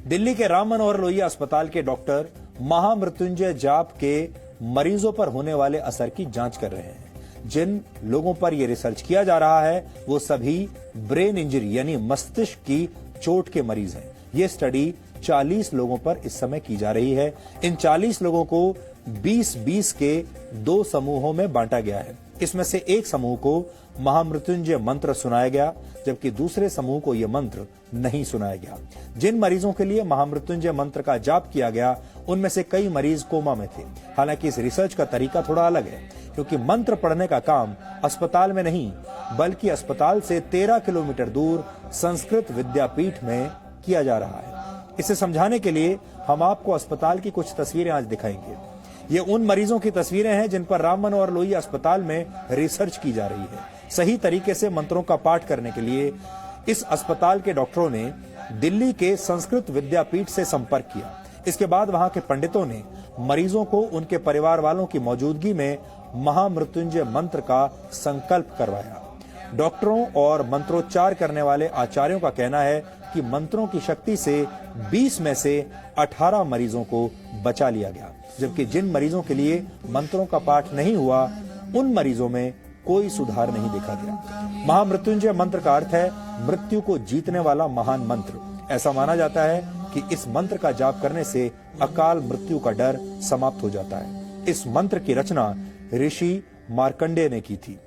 दिल्ली के राम मनोहर लोहिया अस्पताल के डॉक्टर महामृत्युंजय जाप के मरीजों पर होने वाले असर की जांच कर रहे हैं। जिन लोगों पर यह रिसर्च किया जा रहा है वो सभी ब्रेन इंजरी यानी मस्तिष्क की चोट के मरीज हैं। ये स्टडी 40 लोगों पर इस समय की जा रही है। इन 40 लोगों को 20-20 के 2 समूहों में बांटा गया है। इसमें से एक समूह को महामृत्युंजय मंत्र सुनाया गया, जबकि दूसरे समूह को यह मंत्र नहीं सुनाया गया। जिन मरीजों के लिए महामृत्युंजय मंत्र का जाप किया गया उनमें से कई मरीज कोमा में थे। हालांकि इस रिसर्च का तरीका थोड़ा अलग है, क्योंकि मंत्र पढ़ने का काम अस्पताल में नहीं बल्कि अस्पताल से 13 किलोमीटर दूर संस्कृत विद्यापीठ में किया जा रहा है। इसे समझाने के लिए हम आपको अस्पताल की कुछ तस्वीरें आज दिखाएंगे। ये उन मरीजों की तस्वीरें हैं जिन पर राम मनोहर लोहिया अस्पताल में रिसर्च की जा रही है। सही तरीके से मंत्रों का पाठ करने के लिए इस अस्पताल के डॉक्टरों ने दिल्ली के संस्कृत विद्यापीठ से संपर्क किया। इसके बाद वहां के पंडितों ने मरीजों को उनके परिवार वालों की मौजूदगी में महामृत्युंजय मंत्र का संकल्प करवाया। डॉक्टरों और मंत्रोच्चार करने वाले आचार्यों का कहना है कि मंत्रों की शक्ति से 20 में से 18 मरीजों को बचा लिया गया, जबकि जिन मरीजों के लिए मंत्रों का पाठ नहीं हुआ उन मरीजों में कोई सुधार नहीं देखा गया। महामृत्युंजय मंत्र का अर्थ है मृत्यु को जीतने वाला महान मंत्र। ऐसा माना जाता है कि इस मंत्र का जाप करने से अकाल मृत्यु का डर समाप्त हो जाता है। इस मंत्र की रचना ऋषि मार्कंडेय ने की थी।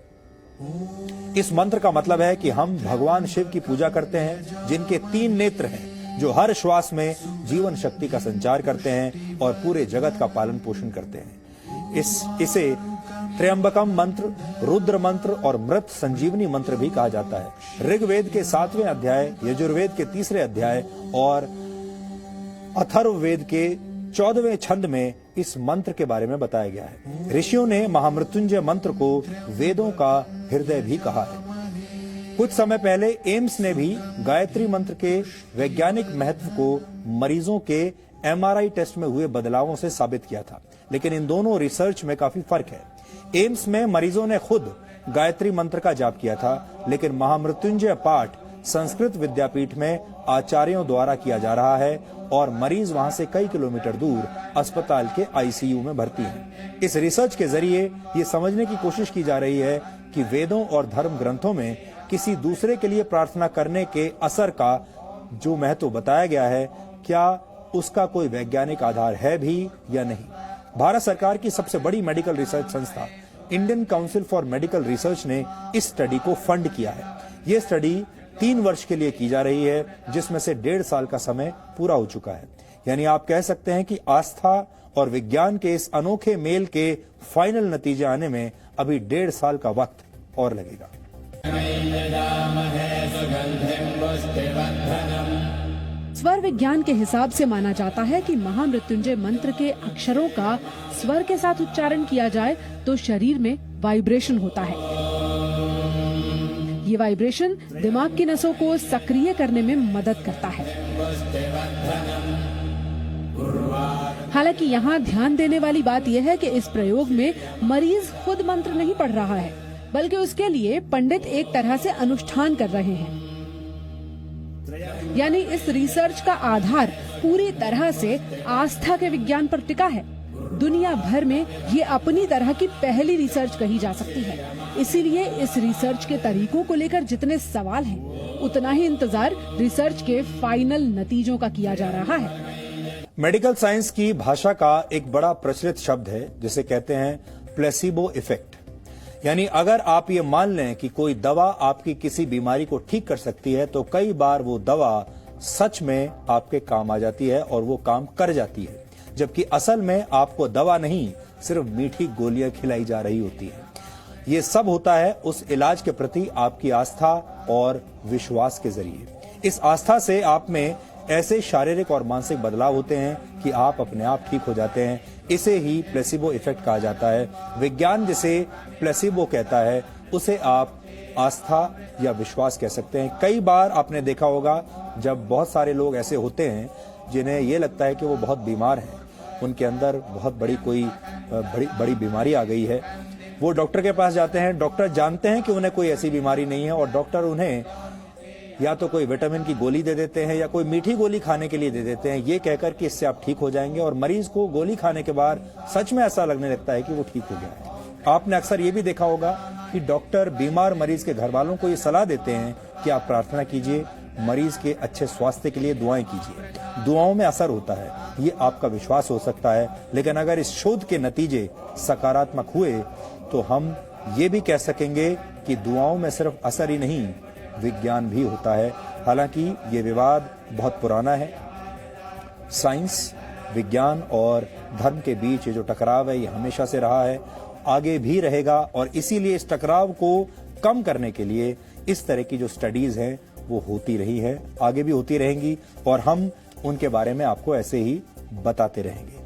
इस मंत्र का मतलब है कि हम भगवान शिव की पूजा करते हैं, जिनके 3 नेत्र हैं, जो हर श्वास में जीवन शक्ति का संचार करते हैं और पूरे जगत का पालन पोषण करते हैं। इसे त्र्यंबकम मंत्र, रुद्र मंत्र और मृत संजीवनी मंत्र भी कहा जाता है। ऋग्वेद के 7वें अध्याय, यजुर्वेद के 3रे अध्याय और अथर्ववेद के 14वें छंद में इस मंत्र के बारे में बताया गया है। ऋषियों ने महामृत्युंजय मंत्र को वेदों का हृदय भी कहा है। कुछ समय पहले एम्स ने भी गायत्री मंत्र के वैज्ञानिक महत्व को मरीजों के MRI टेस्ट में हुए बदलावों से साबित किया था, लेकिन इन दोनों रिसर्च में काफी फर्क है। एम्स में मरीजों ने खुद गायत्री मंत्र का जाप किया था, लेकिन महामृत्युंजय पाठ संस्कृत विद्यापीठ में आचार्यों द्वारा किया जा रहा है और मरीज वहां से कई किलोमीटर दूर अस्पताल के ICU में भर्ती हैं। इस रिसर्च के जरिए ये समझने की कोशिश की जा रही है कि वेदों और धर्म ग्रंथों में किसी दूसरे के लिए प्रार्थना करने के असर का जो महत्व बताया गया है, क्या उसका कोई वैज्ञानिक आधार है भी या नहीं। भारत सरकार की सबसे बड़ी मेडिकल रिसर्च संस्था Indian council for medical research ने इस स्टडी को फंड किया है। ये स्टडी 3 वर्ष के लिए की जा रही है, जिसमें से 1.5 साल का समय पूरा हो चुका है। यानी आप कह सकते हैं कि आस्था और विज्ञान के इस अनोखे मेल के फाइनल नतीजे आने में अभी 1.5 साल का वक्त और लगेगा। स्वर विज्ञान के हिसाब से माना जाता है कि महामृत्युंजय मंत्र के अक्षरों का स्वर के साथ उच्चारण किया जाए तो शरीर में वाइब्रेशन होता है। ये वाइब्रेशन दिमाग की नसों को सक्रिय करने में मदद करता है। हालांकि यहाँ ध्यान देने वाली बात यह है कि इस प्रयोग में मरीज खुद मंत्र नहीं पढ़ रहा है, बल्कि उसके लिए पंडित एक तरह से अनुष्ठान कर रहे हैं। यानी इस रिसर्च का आधार पूरी तरह से आस्था के विज्ञान पर टिका है। दुनिया भर में ये अपनी तरह की पहली रिसर्च कही जा सकती है। इसीलिए इस रिसर्च के तरीकों को लेकर जितने सवाल हैं, उतना ही इंतजार रिसर्च के फाइनल नतीजों का किया जा रहा है। मेडिकल साइंस की भाषा का एक बड़ा प्रचलित शब्द है जिसे कहते हैं प्लेसिबो इफेक्ट। यानी अगर आप ये मान लें कि कोई दवा आपकी किसी बीमारी को ठीक कर सकती है, तो कई बार वो दवा सच में आपके काम आ जाती है और वो काम कर जाती है, जबकि असल में आपको दवा नहीं सिर्फ मीठी गोलियां खिलाई जा रही होती है। ये सब होता है उस इलाज के प्रति आपकी आस्था और विश्वास के जरिए। इस आस्था से आप में ऐसे शारीरिक और मानसिक बदलाव होते हैं कि आप अपने आप ठीक हो जाते हैं। इसे ही प्लेसिबो इफेक्ट कहा जाता है। विज्ञान जिसे प्लेसिबो कहता है, उसे आप आस्था या विश्वास कह सकते हैं। कई बार आपने देखा होगा जब बहुत सारे लोग ऐसे होते हैं जिन्हें ये लगता है कि वो बहुत बीमार हैं, उनके अंदर बहुत बड़ी कोई बड़ी बीमारी आ गई है, वो डॉक्टर के पास जाते हैं। डॉक्टर जानते हैं कि उन्हें कोई ऐसी बीमारी नहीं है और डॉक्टर उन्हें या तो कोई विटामिन की गोली दे देते हैं या कोई मीठी गोली खाने के लिए दे देते हैं, ये कहकर कि इससे आप ठीक हो जाएंगे, और मरीज को गोली खाने के बाद सच में ऐसा लगने लगता है कि वो ठीक हो गया है। आपने अक्सर ये भी देखा होगा कि डॉक्टर बीमार मरीज के घर वालों को ये सलाह देते हैं कि आप प्रार्थना कीजिए, मरीज के अच्छे स्वास्थ्य के लिए दुआएं कीजिए। दुआओं में असर होता है, ये आपका विश्वास हो सकता है, लेकिन अगर इस शोध के नतीजे सकारात्मक हुए तो हम ये भी कह सकेंगे कि दुआओं में सिर्फ असर ही नहीं, विज्ञान भी होता है। हालांकि ये विवाद बहुत पुराना है। साइंस, विज्ञान और धर्म के बीच ये जो टकराव है ये हमेशा से रहा है, आगे भी रहेगा, और इसीलिए इस टकराव को कम करने के लिए इस तरह की जो स्टडीज हैं वो होती रही है, आगे भी होती रहेंगी, और हम उनके बारे में आपको ऐसे ही बताते रहेंगे।